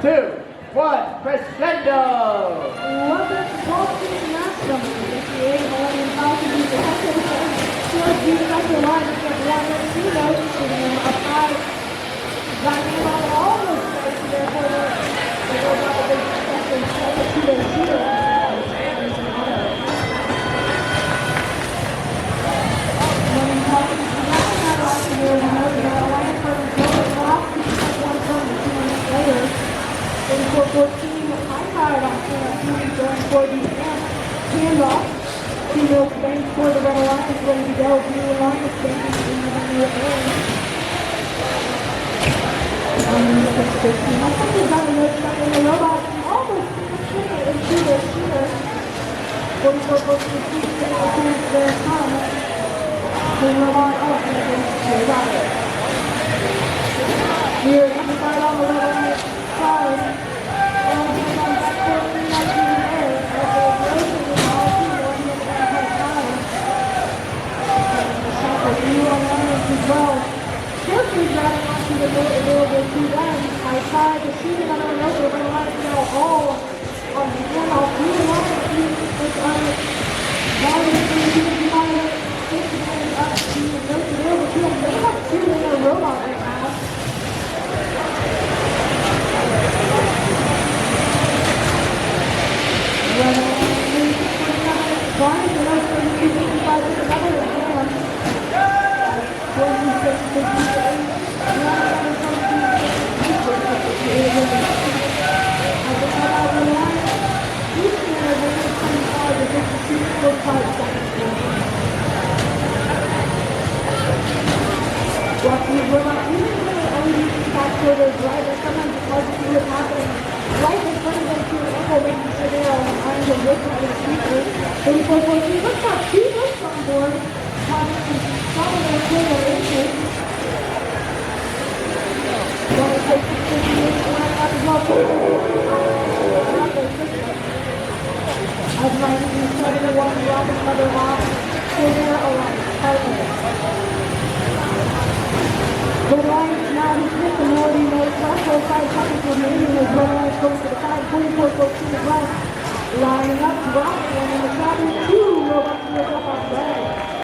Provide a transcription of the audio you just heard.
2, 1, crescendo! Welcome to Offseason National. The Millennium Falcons use the second field view special line to get one and two notes to them up high. Running on all those plays, therefore they go down the big second to their shooter. Millennium Falcons do not have a lot to do with the note. They are line for the goal of off to one from the 2 minutes later. 34-14 with HighTide on Team going for the handoff. Female bank for the Red Alliance ready to go. Blue Alliance banking in the new area. I think we've got a note stuck in the Robots almost into their shooter. 44-14 to their time. The Robot up against the Robots. Here, inside on the Red Alliance side. Quickly driving onto the boat available to them. HighTide to shoot another note. We're going to let it go all on the handoff. Blue Alliance is on it. Now it's going to be up to the note available to them. They have two in a robot right now. Barnes and those are the 255 with another one. 26-58. Sometimes it's hard to see what's happening right in front of them to an ankle, making sure they are behind the wrist of the speaker. 34-14, let's have two notes on board. Probably going to play their interest. Want to take 58 one up as well. As my team started to walk around another off for their alliance partners. The Lions now has hit the Millennium note. Last 5 seconds remaining as Red Lions goes to the side. 44-14 as well. Lining up, dropping, and in the traffic, 2 robots up on red.